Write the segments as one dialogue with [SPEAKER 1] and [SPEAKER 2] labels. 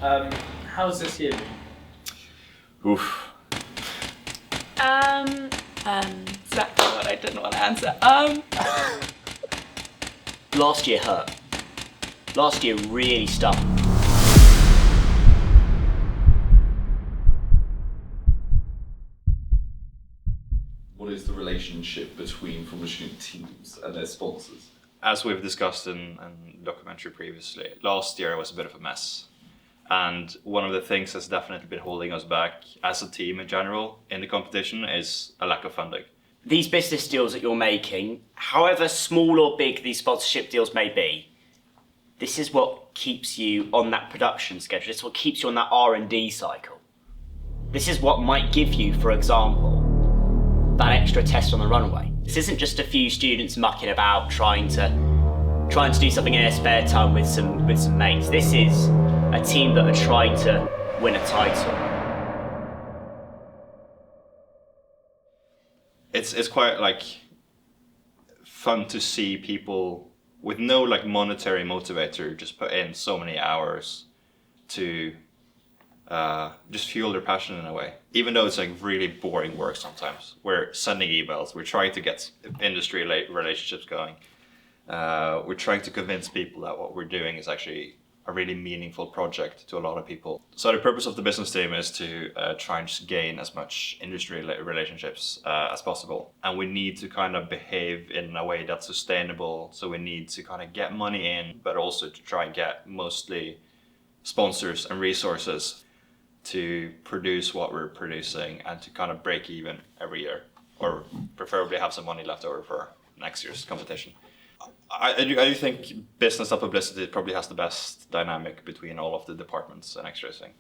[SPEAKER 1] How's this year been?
[SPEAKER 2] Oof.
[SPEAKER 3] Exactly what I didn't want to answer.
[SPEAKER 4] Last year hurt. Last year really stung.
[SPEAKER 2] What is the relationship between Formula Student teams and their sponsors?
[SPEAKER 5] As we've discussed in the documentary previously, last year was a bit of a mess. And one of the things that's definitely been holding us back as a team in general in the competition is a lack of funding.
[SPEAKER 4] These business deals that you're making, however small or big these sponsorship deals may be, this is what keeps you on that production schedule. This is what keeps you on that R&D cycle. This is what might give you, for example, that extra test on the runway. This isn't just a few students mucking about trying to do something in their spare time with some mates. This is a team that are trying to win a title.
[SPEAKER 5] It's quite like fun to see people with no like monetary motivator just put in so many hours to just fuel their passion in a way. Even though it's like really boring work sometimes. We're sending emails, we're trying to get industry relationships going. We're trying to convince people that what we're doing is actually a really meaningful project to a lot of people. So the purpose of the business team is to try and just gain as much industry relationships as possible. And we need to kind of behave in a way that's sustainable. So we need to kind of get money in, but also to try and get mostly sponsors and resources to produce what we're producing and to kind of break even every year, or preferably have some money left over for next year's competition. I do think business and publicity probably has the best dynamic between all of the departments in XRacing.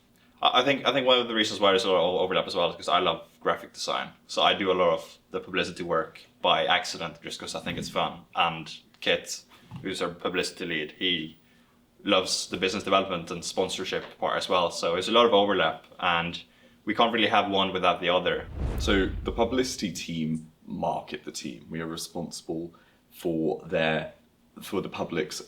[SPEAKER 5] I think one of the reasons why there's a lot of overlap as well is because I love graphic design. So I do a lot of the publicity work by accident just because I think it's fun. And Kit, who's our publicity lead, he loves the business development and sponsorship part as well. So there's a lot of overlap and we can't really have one without the other.
[SPEAKER 2] So the publicity team market the team. We are responsible for the public's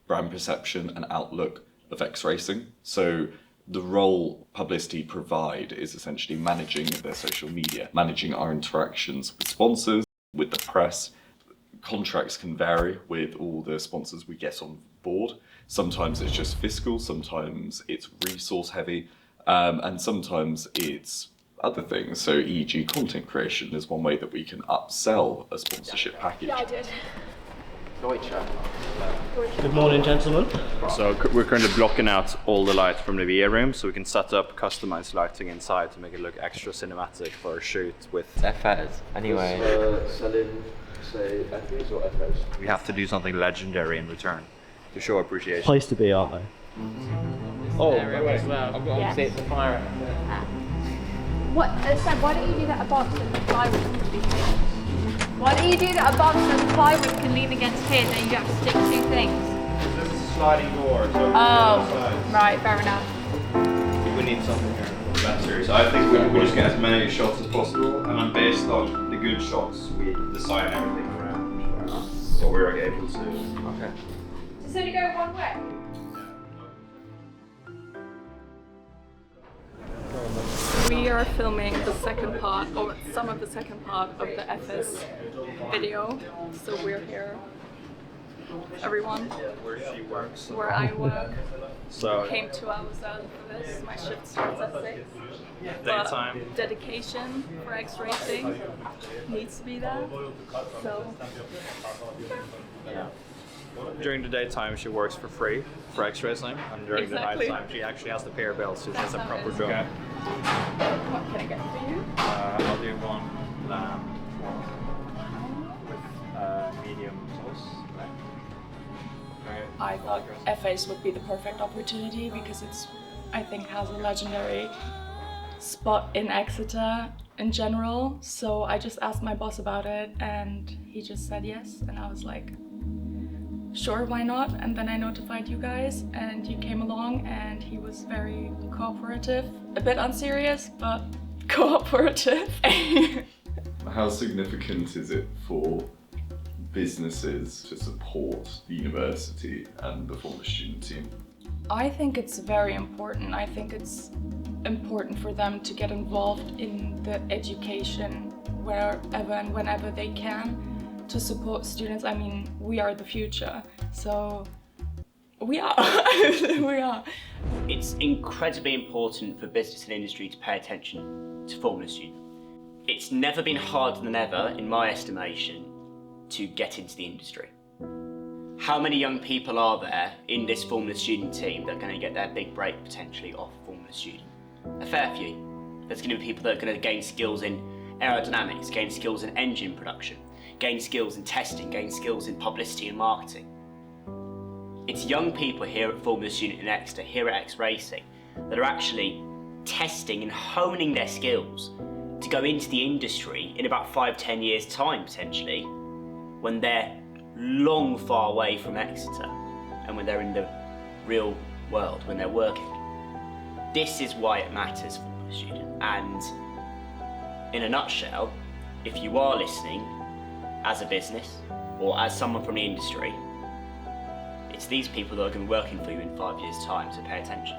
[SPEAKER 2] brand perception and outlook of XRacing. So the role publicity provide is essentially managing their social media, managing our interactions with sponsors, with the press. Contracts can vary with all the sponsors we get on board. Sometimes it's just fiscal, sometimes it's resource heavy, and sometimes it's other things. So e.g. content creation is one way that we can upsell a sponsorship package.
[SPEAKER 3] Yeah, I did.
[SPEAKER 1] Good morning, gentlemen.
[SPEAKER 5] So we're currently blocking out all the light from the VA room so we can set up customized lighting inside to make it look extra cinematic for our shoot with
[SPEAKER 6] FS. Anyway.
[SPEAKER 1] Selling, say, FS or FS?
[SPEAKER 5] we have to do something legendary in return to show appreciation.
[SPEAKER 1] Place to be, aren't they?
[SPEAKER 6] Oh, wait. I've got
[SPEAKER 3] Yes.
[SPEAKER 6] to say it's a fire.
[SPEAKER 7] What, Sam, why don't you do that above so the plywood can be here? Why don't you do that above so the plywood can lean against here, then you have to stick two things?
[SPEAKER 5] This is a sliding door, so
[SPEAKER 7] Oh, right, fair enough.
[SPEAKER 5] we need something here better. So I think we just get as many shots as possible, and then based on the good shots, we design everything around what we're able to do.
[SPEAKER 6] Okay.
[SPEAKER 7] Does it only go one way?
[SPEAKER 3] We are filming the second part, or some of the second part of the FS video. So we're here, everyone,
[SPEAKER 5] Where she works.
[SPEAKER 3] where I work.
[SPEAKER 5] So
[SPEAKER 3] Came 2 hours early for this. My shift starts at 6.
[SPEAKER 5] daytime.
[SPEAKER 3] But dedication for XRacing needs to be there. So
[SPEAKER 5] During the daytime, she works for free for XRacing, and during
[SPEAKER 3] Exactly.
[SPEAKER 5] the nighttime, she actually has to pay her bills, so she has a proper job.
[SPEAKER 3] what can I get for you?
[SPEAKER 5] I'll do one lamb with medium sauce.
[SPEAKER 3] I thought FAs would be the perfect opportunity because it's, I think, has a legendary spot in Exeter in general. So I just asked my boss about it and he just said yes. And I was like, sure, why not? And then I notified you guys and you came along and he was very cooperative. A bit unserious, but cooperative.
[SPEAKER 2] How significant is it for businesses to support the university and the former student team?
[SPEAKER 3] I think it's very important. I think it's important for them to get involved in the education wherever and whenever they can to support students. I mean, we are the future, so we are. We are.
[SPEAKER 4] It's incredibly important for business and industry to pay attention to Formula Student. It's never been harder than ever, in my estimation, to get into the industry. How many young people are there in this Formula Student team that are going to get their big break potentially off Formula Student? A fair few. There's going to be people that are going to gain skills in aerodynamics, gain skills in engine production, gain skills in testing, gain skills in publicity and marketing. It's young people here at Formula Student in Exeter, here at XRacing, that are actually testing and honing their skills to go into the industry in about 5-10 years' time potentially, when they're long far away from Exeter and when they're in the real world, when they're working. This is why it matters for the student. And in a nutshell, if you are listening as a business or as someone from the industry, it's these people that are going to be working for you in 5 years' time, so pay attention.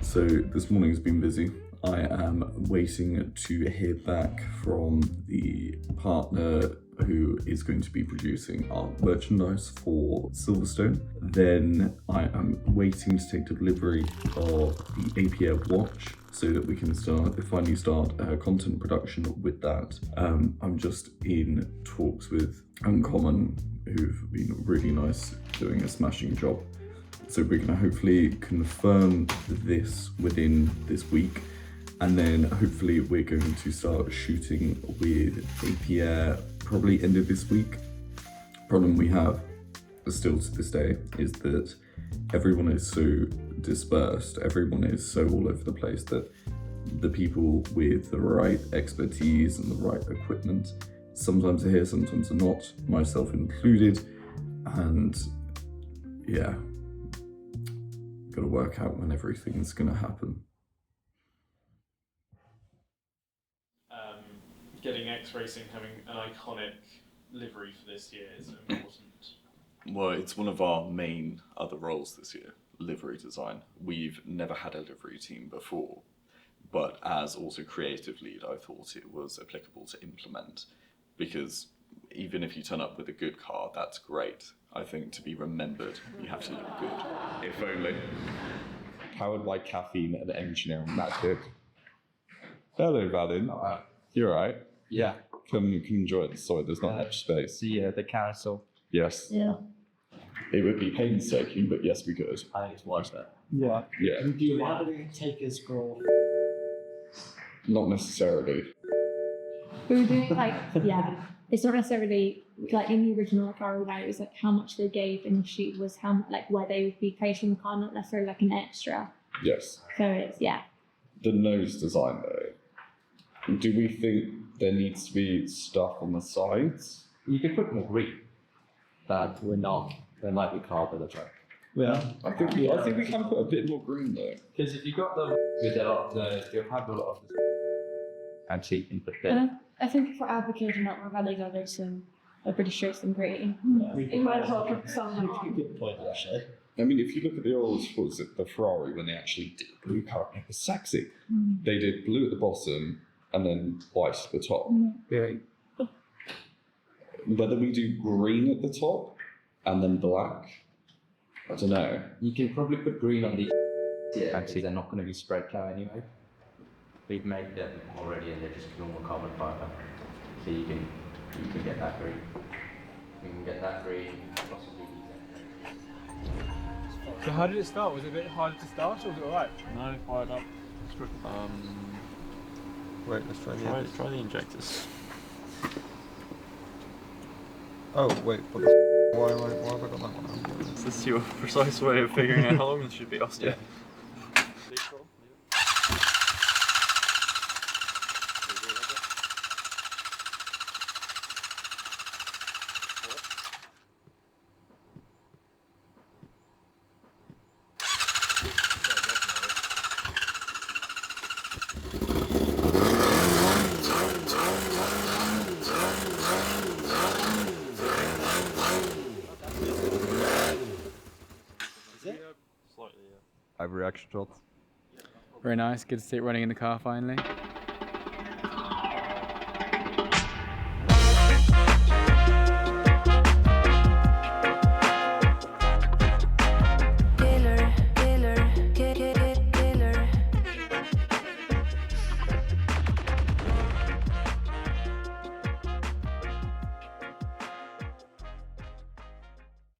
[SPEAKER 2] So this morning's been busy. I am waiting to hear back from the partner who is going to be producing our merchandise for Silverstone. Then I am waiting to take delivery of the APL watch so that we can finally start content production with that. I'm just in talks with Uncommon, who've been really nice, doing a smashing job. So we're gonna hopefully confirm this within this week, and then hopefully we're going to start shooting with APR probably end of this week. Problem we have still to this day is that everyone is so dispersed, everyone is so all over the place that the people with the right expertise and the right equipment sometimes are here, sometimes are not, myself included, and yeah. Got to work out when everything's going to happen.
[SPEAKER 8] Getting XRacing having an iconic livery for this year is important.
[SPEAKER 2] Well, it's one of our main other roles this year, livery design. We've never had a livery team before, but as also creative lead, I thought it was applicable to implement, because even if you turn up with a good car, that's great. I think to be remembered, you have to look good. If only. Powered by caffeine and engineering magic. Hello, Valin. You're right.
[SPEAKER 6] Yeah.
[SPEAKER 2] Come enjoy it. Sorry, there's not much space.
[SPEAKER 6] The carousel.
[SPEAKER 2] Yes.
[SPEAKER 7] Yeah.
[SPEAKER 2] It would be painstaking, but yes, we could.
[SPEAKER 6] I think it's worth it.
[SPEAKER 1] Yeah.
[SPEAKER 2] Yeah.
[SPEAKER 1] Do you have any takers for?
[SPEAKER 2] Not necessarily.
[SPEAKER 7] We were doing like, yeah, it's not necessarily like in the original car where it was like how much they gave in the shoot was how like where they would be placed in the car, not necessarily like an extra.
[SPEAKER 2] Yes.
[SPEAKER 7] So it's, yeah.
[SPEAKER 2] The nose design though, do we think there needs to be stuff on the sides?
[SPEAKER 6] You could put more green, but we're not. There might be carpet or something.
[SPEAKER 1] Yeah.
[SPEAKER 2] I think we can put a bit more green though.
[SPEAKER 6] Because if you got them with a lot of you'll have a lot of the actually input there.
[SPEAKER 7] And I think if we're advocating that we're validating some, I'm pretty sure some green. It might as well put some on.
[SPEAKER 1] Good point, actually.
[SPEAKER 2] I mean, if you look at the old, what was it, the Ferrari, when they actually did blue color, it was sexy. They did blue at the bottom and then white at the top.
[SPEAKER 6] Very.
[SPEAKER 2] Whether we do green at the top and then black, I don't know.
[SPEAKER 6] You can probably put green on the actually they're not going to be spray car anyway. We've made them already and they're just normal carbon fiber. So you can get that green. You can get that green, possibly.
[SPEAKER 8] So how did it start? Was it a bit harder to start or was it alright?
[SPEAKER 1] No, fired up.
[SPEAKER 9] Wait, let's try the injectors.
[SPEAKER 5] Oh, wait, why have I got that one?
[SPEAKER 9] Is this your precise way of figuring out how long this should be, Austin?
[SPEAKER 5] Yeah.
[SPEAKER 10] reaction shot.
[SPEAKER 11] Very nice. Good to see it running in the car finally.